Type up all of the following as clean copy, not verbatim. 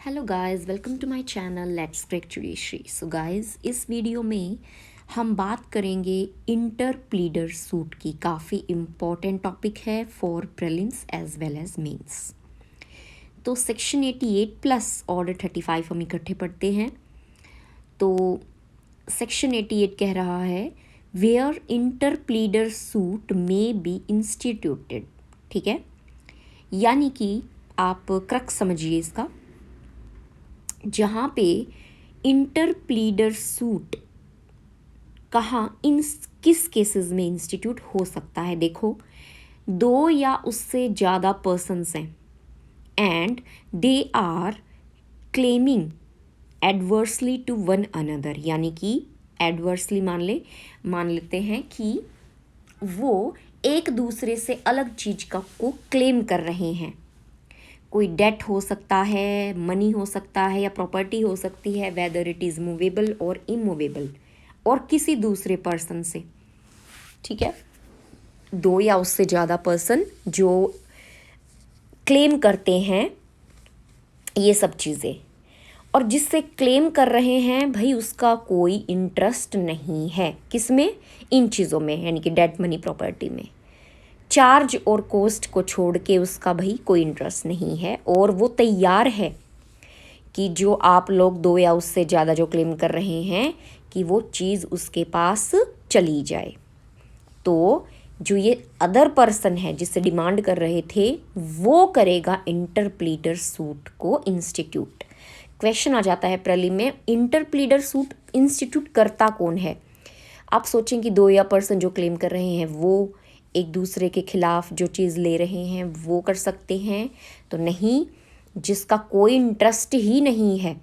Hello guys, welcome to my channel let's crack judiciary. So guys, इस video में हम बात करेंगे इंटर प्लीडर सूट की। काफ़ी इम्पॉर्टेंट टॉपिक है for prelims as well as mains. तो सेक्शन 88 प्लस ऑर्डर 35 हम इकट्ठे पढ़ते हैं। तो सेक्शन 88 कह रहा है where interpleader suit may be instituted. ठीक है, यानी कि आप क्रक्स समझिए इसका। जहाँ पे इंटर प्लीडर सूट कहाँ किस केसेस में इंस्टीट्यूट हो सकता है। देखो, दो या उससे ज़्यादा पर्सन्स हैं and they are claiming adversely to one another, यानी कि एडवर्सली मान लेते हैं कि वो एक दूसरे से अलग चीज़ को क्लेम कर रहे हैं। कोई डेट हो सकता है, मनी हो सकता है, या प्रॉपर्टी हो सकती है, वेदर इट इज़ मूवेबल और इमूवेबल, और किसी दूसरे पर्सन से। ठीक है, दो या उससे ज़्यादा पर्सन जो क्लेम करते हैं ये सब चीज़ें, और जिससे क्लेम कर रहे हैं भाई उसका कोई इंटरेस्ट नहीं है किसमें, इन चीज़ों में, यानी कि डेट, मनी, प्रॉपर्टी में। चार्ज और कॉस्ट को छोड़ के उसका भाई कोई इंटरेस्ट नहीं है, और वो तैयार है कि जो आप लोग दो या उससे ज़्यादा जो क्लेम कर रहे हैं कि वो चीज़ उसके पास चली जाए। तो जो ये अदर पर्सन है जिससे डिमांड कर रहे थे वो करेगा इंटर प्लीडर सूट को इंस्टीट्यूट। क्वेश्चन आ जाता है प्रीलिम में, इंटर प्लीडर सूट इंस्टीट्यूट करता कौन है। आप सोचें कि दो या पर्सन जो क्लेम कर रहे हैं वो एक दूसरे के खिलाफ जो चीज़ ले रहे हैं वो कर सकते हैं, तो नहीं। जिसका कोई इंटरेस्ट ही नहीं है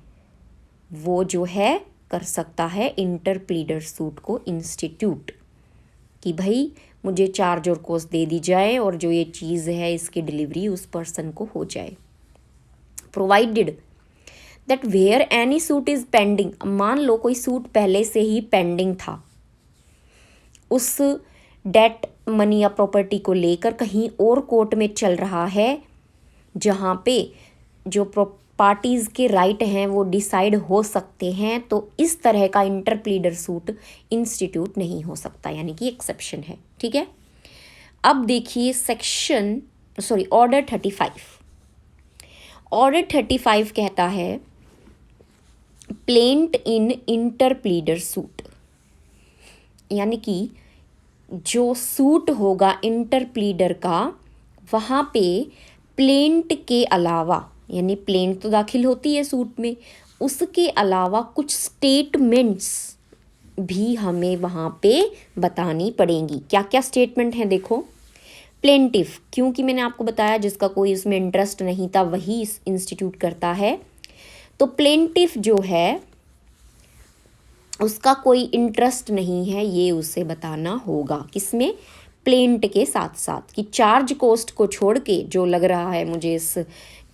वो जो है कर सकता है इंटर प्लीडर सूट को इंस्टीट्यूट, कि भाई मुझे चार्ज और कॉस्ट दे दी जाए और जो ये चीज़ है इसकी डिलीवरी उस पर्सन को हो जाए। Provided that where any suit is pending, मान लो कोई सूट पहले से ही पेंडिंग था, उस डेट, मनी या प्रॉपर्टी को लेकर कहीं और कोर्ट में चल रहा है जहाँ पे जो पार्टीज़ के राइट हैं वो डिसाइड हो सकते हैं, तो इस तरह का इंटर प्लीडर सूट इंस्टीट्यूट नहीं हो सकता, यानी कि एक्सेप्शन है। ठीक है, अब देखिए ऑर्डर 35। ऑर्डर 35 कहता है प्लेंट इन इंटर प्लीडर सूट, यानी कि जो सूट होगा इंटर प्लीडर का, वहाँ पे प्लेंट के अलावा, यानी प्लेंट तो दाखिल होती है सूट में, उसके अलावा कुछ स्टेटमेंट्स भी हमें वहाँ पे बतानी पड़ेंगी। क्या क्या स्टेटमेंट हैं देखो। प्लेंटिफ, क्योंकि मैंने आपको बताया जिसका कोई इसमें इंटरेस्ट नहीं था वही इस इंस्टीट्यूट करता है, तो प्लेंटिफ जो है उसका कोई इंटरेस्ट नहीं है, ये उसे बताना होगा। किसमें, प्लेंट के साथ साथ, कि चार्ज कॉस्ट को छोड़ के जो लग रहा है मुझे इस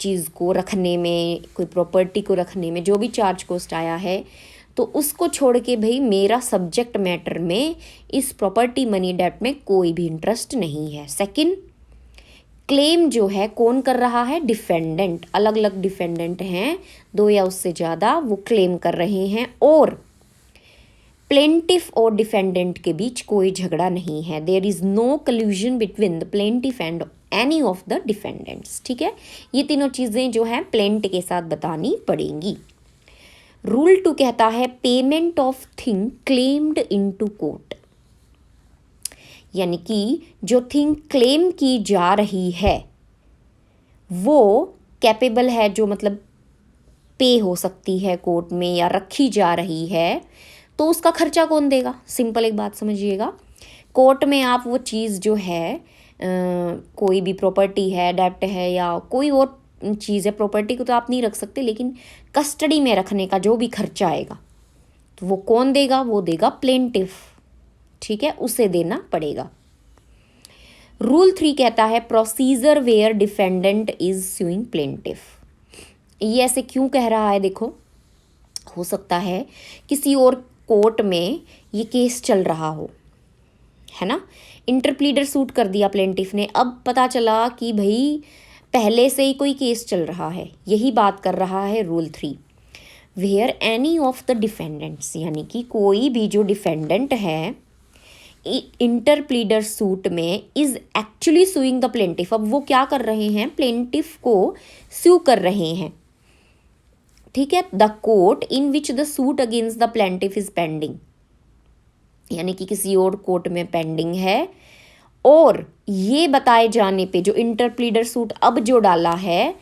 चीज़ को रखने में, कोई प्रॉपर्टी को रखने में जो भी चार्ज कॉस्ट आया है, तो उसको छोड़ के भाई मेरा सब्जेक्ट मैटर में इस प्रॉपर्टी, मनी, डेट में कोई भी इंटरेस्ट नहीं है। सेकंड, क्लेम जो है कौन कर रहा है, डिफेंडेंट। अलग अलग डिफेंडेंट हैं, दो या उससे ज़्यादा, वो क्लेम कर रहे हैं, और प्लेंटिफ और डिफेंडेंट के बीच कोई झगड़ा नहीं है। There is no collusion between the plaintiff and any of the defendants. ठीक है, ये तीनों चीज़ें जो हैं प्लेंट के साथ बतानी पड़ेंगी। रूल 2 कहता है payment of thing claimed into court, यानी कि जो थिंग क्लेम की जा रही है वो कैपेबल है, जो मतलब पे हो सकती है कोर्ट में या रखी जा रही है, तो उसका खर्चा कौन देगा। सिंपल एक बात समझिएगा, कोर्ट में आप वो चीज़ जो है कोई भी प्रॉपर्टी है, डेप्ट है, या कोई और चीज़ है, प्रॉपर्टी को तो आप नहीं रख सकते, लेकिन कस्टडी में रखने का जो भी खर्चा आएगा तो वो कौन देगा, वो देगा प्लेंटिफ। ठीक है, उसे देना पड़ेगा। रूल 3 कहता है procedure where defendant is suing plaintiff. ये ऐसे क्यों कह रहा है, देखो, हो सकता है किसी और कोर्ट में ये केस चल रहा हो, है ना, इंटर प्लीडर सूट कर दिया प्लेंटिफ ने, अब पता चला कि भाई पहले से ही कोई केस चल रहा है, यही बात कर रहा है rule 3। Where any of the defendants, यानी कि कोई भी जो डिफेंडेंट है इंटर प्लीडर सूट में is actually suing the plaintiff. अब वो क्या कर रहे हैं, प्लेंटिफ को सू कर रहे हैं, ठीक है। The court in which the suit against the plaintiff is pending, यानी कि किसी और कोर्ट में पेंडिंग है, और ये बताए जाने पे जो इंटर प्लीडर सूट अब जो डाला है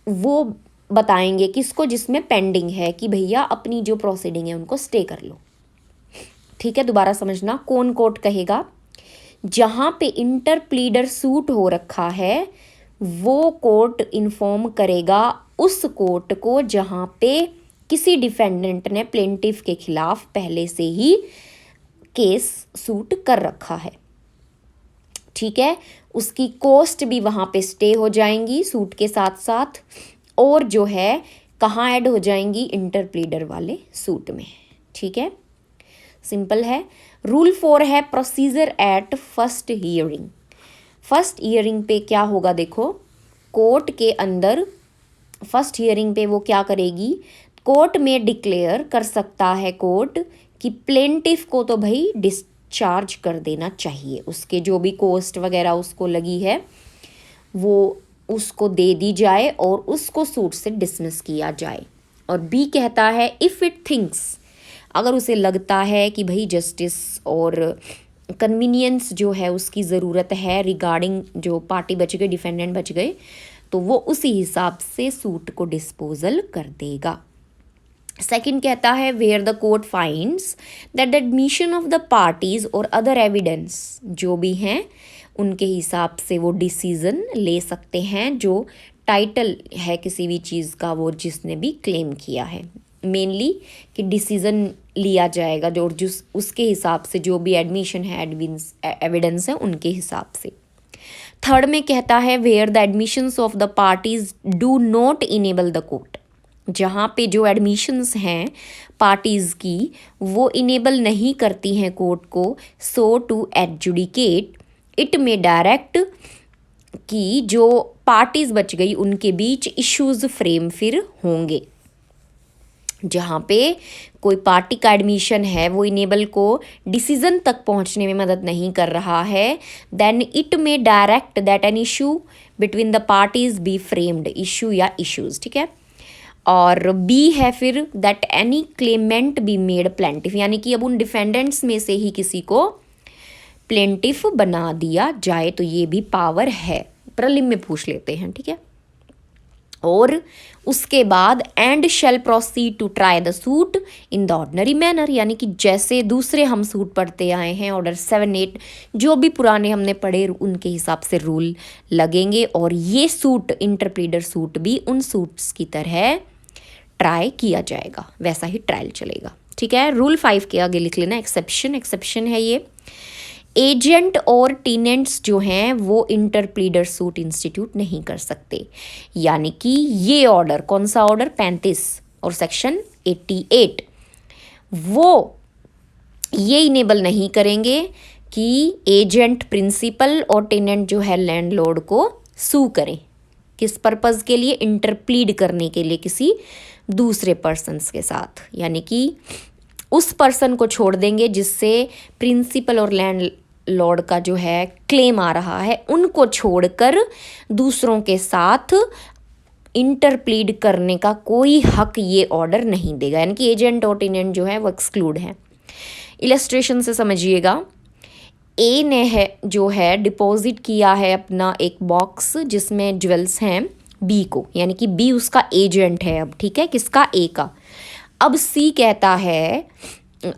वो बताएंगे किसको, जिसमें पेंडिंग है, कि भैया अपनी जो प्रोसीडिंग है उनको स्टे कर लो, ठीक है। दोबारा समझना, कौन कोर्ट कहेगा, जहां पे इंटर प्लीडर सूट हो रखा है वो कोर्ट इन्फॉर्म करेगा उस कोर्ट को जहां पे किसी डिफेंडेंट ने प्लेंटिफ के खिलाफ पहले से ही केस सूट कर रखा है, ठीक है। उसकी कॉस्ट भी वहां पे स्टे हो जाएंगी सूट के साथ साथ, और जो है कहाँ ऐड हो जाएंगी, इंटर प्लीडर वाले सूट में, ठीक है। सिंपल है। रूल 4 है procedure at first hearing. First hearing पे क्या होगा, देखो कोर्ट के अंदर फर्स्ट हियरिंग पे वो क्या करेगी, कोर्ट में डिक्लेयर कर सकता है कोर्ट कि प्लेंटिफ को तो भाई डिस्चार्ज कर देना चाहिए, उसके जो भी कॉस्ट वगैरह उसको लगी है वो उसको दे दी जाए और उसको सूट से डिसमिस किया जाए। और बी कहता है इफ़ इट थिंक्स, अगर उसे लगता है कि भाई जस्टिस और कन्वीनियंस जो है उसकी ज़रूरत है रिगार्डिंग जो पार्टी बच गए, डिफेंडेंट बच गए, तो वो उसी हिसाब से सूट को डिस्पोजल कर देगा। सेकंड कहता है where the court finds that the admission of the parties or other evidence जो भी हैं उनके हिसाब से वो डिसीजन ले सकते हैं, जो टाइटल है किसी भी चीज़ का वो जिसने भी क्लेम किया है, मेनली कि डिसीजन लिया जाएगा जो जिस उसके हिसाब से जो भी एडमिशन है एविडेंस है उनके हिसाब से। थर्ड में कहता है where the admissions of the parties do not enable the court, जहाँ पे जो एडमिशंस हैं पार्टीज़ की वो इनेबल नहीं करती हैं कोर्ट को सो टू एडजुडिकेट इट में डायरेक्ट, कि जो पार्टीज़ बच गई उनके बीच इश्यूज़ फ्रेम फिर होंगे। जहाँ पे कोई पार्टी का एडमिशन है वो इनेबल को डिसीजन तक पहुँचने में मदद नहीं कर रहा है, देन इट में direct that an issue between the parties B framed, issue या इश्यूज, ठीक है। और बी है फिर that any Clement be made plaintiff, यानी कि अब उन डिफेंडेंट्स में से ही किसी को प्लेंटिफ बना दिया जाए, तो ये भी पावर है, प्रीलिम में पूछ लेते हैं, ठीक है। और उसके बाद and shall proceed to try the suit in the ordinary manner, यानी कि जैसे दूसरे हम सूट पढ़ते आए हैं ऑर्डर 7, 8 जो भी पुराने हमने पढ़े उनके हिसाब से रूल लगेंगे, और ये सूट इंटरप्लीडर सूट भी उन सूट्स की तरह ट्राई किया जाएगा, वैसा ही ट्रायल चलेगा, ठीक है। रूल 5 के आगे लिख लेना एक्सेप्शन है ये, एजेंट और टीनेंट्स जो हैं वो इंटरप्लीडर सूट इंस्टीट्यूट नहीं कर सकते, यानी कि ये ऑर्डर, कौन सा ऑर्डर 35 और सेक्शन 88, वो ये इनेबल नहीं करेंगे कि एजेंट प्रिंसिपल और टेनेंट जो है लैंडलॉर्ड को सू करें, किस पर्पज़ के लिए, इंटरप्लीड करने के लिए किसी दूसरे पर्सन्स के साथ, यानी कि उस पर्सन को छोड़ देंगे जिससे प्रिंसिपल और लैंड लॉर्ड का जो है क्लेम आ रहा है, उनको छोड़कर दूसरों के साथ इंटरप्लीड करने का कोई हक ये ऑर्डर नहीं देगा, यानी कि एजेंट और टेनेंट जो है वो एक्सक्लूड है। इलस्ट्रेशन से समझिएगा, ए ने है जो है डिपॉजिट किया है अपना एक बॉक्स जिसमें ज्वेल्स हैं बी को, यानी कि बी उसका एजेंट है अब, ठीक है, किसका, ए का। अब सी कहता है,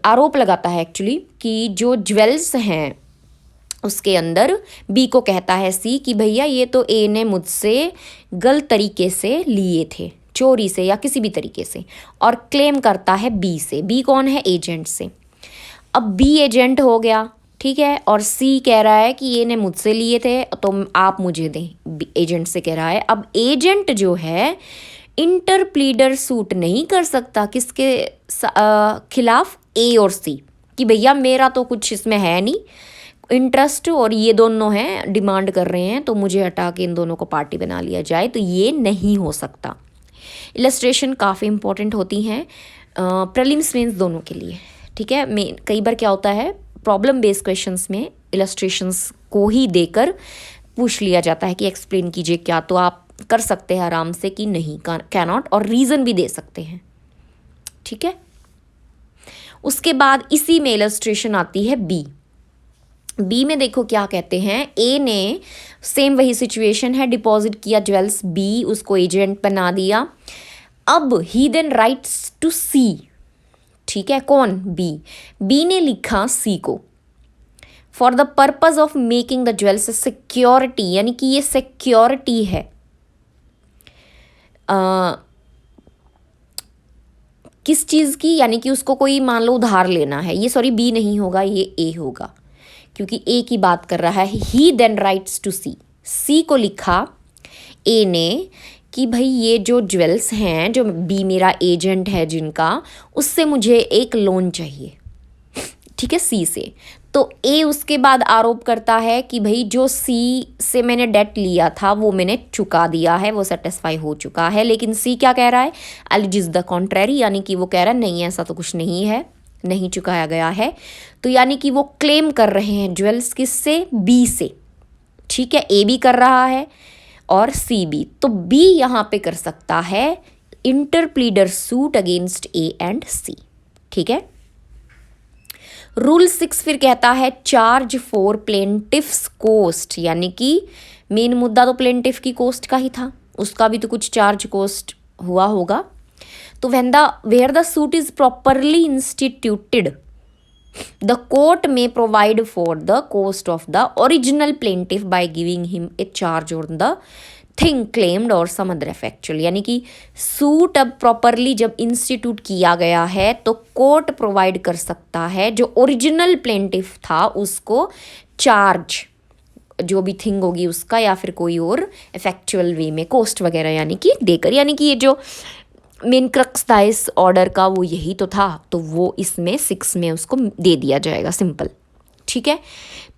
आरोप लगाता है एक्चुअली, कि जो ज्वेल्स हैं उसके अंदर बी को कहता है सी कि भैया ये तो ए ने मुझसे गलत तरीके से लिए थे, चोरी से या किसी भी तरीके से, और क्लेम करता है बी से। बी कौन है, एजेंट से। अब बी एजेंट हो गया, ठीक है, और सी कह रहा है कि ए ने मुझसे लिए थे तो आप मुझे दें, एजेंट से कह रहा है। अब एजेंट जो है इंटरप्लीडर सूट नहीं कर सकता किसके खिलाफ, ए और सी, कि भैया मेरा तो कुछ इसमें है नहीं, इंटरेस्ट और ये दोनों हैं डिमांड कर रहे हैं तो मुझे हटा के इन दोनों को पार्टी बना लिया जाए, तो ये नहीं हो सकता। इलस्ट्रेशन काफ़ी इंपॉर्टेंट होती हैं प्रीलिम्स मेंस दोनों के लिए, ठीक है। कई बार क्या होता है प्रॉब्लम बेस्ड क्वेश्चंस में इलस्ट्रेशंस को ही देकर पूछ लिया जाता है कि एक्सप्लेन कीजिए क्या, तो आप कर सकते हैं आराम से कि नहीं कैन नॉट, और रीज़न भी दे सकते हैं, ठीक है। उसके बाद इसी में इलस्ट्रेशन आती है बी में देखो क्या कहते हैं, ए ने सेम वही सिचुएशन है, डिपॉजिट किया ज्वेल्स, बी उसको एजेंट बना दिया। अब ही देन राइट्स टू सी, ठीक है, कौन, बी ने लिखा सी को for the purpose of making the jewels security, यानी कि ये सिक्योरिटी है किस चीज़ की, यानी कि उसको कोई मान लो उधार लेना है, ये सॉरी बी नहीं होगा, ये ए होगा क्योंकि ए की बात कर रहा है। ही देन राइट्स टू सी को लिखा ए ने कि भाई ये जो ज्वेल्स हैं, जो बी मेरा एजेंट है जिनका, उससे मुझे एक लोन चाहिए, ठीक है, सी से। तो ए उसके बाद आरोप करता है कि भाई जो सी से मैंने डेट लिया था वो मैंने चुका दिया है, वो सेटिस्फाई हो चुका है, लेकिन सी क्या कह रहा है, एलिजिज द कॉन्ट्रेरी, यानी कि वो कह रहा है नहीं ऐसा तो कुछ नहीं है, नहीं चुकाया गया है। तो यानी कि वो क्लेम कर रहे हैं ज्वेल्स किससे, बी से, ठीक है, ए भी कर रहा है और सी भी, तो बी यहाँ पे कर सकता है इंटरप्लीडर सूट अगेंस्ट ए एंड सी, ठीक है। रूल 6 फिर कहता है चार्ज फॉर प्लेंटिफ्स कोस्ट, यानी कि मेन मुद्दा तो प्लेंटिफ की कोस्ट का ही था, उसका भी तो कुछ चार्ज कोस्ट हुआ होगा। तो where the suit is properly instituted the court में provide for the cost of the original plaintiff by giving him a charge on the thing claimed और सम अदर फैक्चुअल, यानी कि सूट अब properly जब institute किया गया है तो कोर्ट प्रोवाइड कर सकता है जो ओरिजिनल प्लेंटिफ था उसको चार्ज, जो भी थिंग होगी उसका, या फिर कोई और फैक्चुअल वे में कोस्ट वगैरह यानी कि देकर, यानी कि ये जो मेन क्रक्स था इस ऑर्डर का वो यही तो था, तो वो इसमें 6 में उसको दे दिया जाएगा, सिंपल, ठीक है।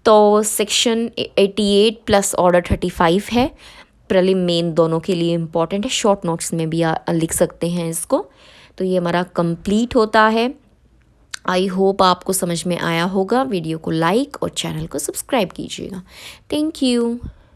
तो सेक्शन 88 प्लस ऑर्डर 35 है, प्रीलिम मेन दोनों के लिए इम्पॉर्टेंट है, शॉर्ट नोट्स में भी लिख सकते हैं इसको। तो ये हमारा कंप्लीट होता है। आई होप आपको समझ में आया होगा। वीडियो को लाइक और चैनल को सब्सक्राइब कीजिएगा। Thank you.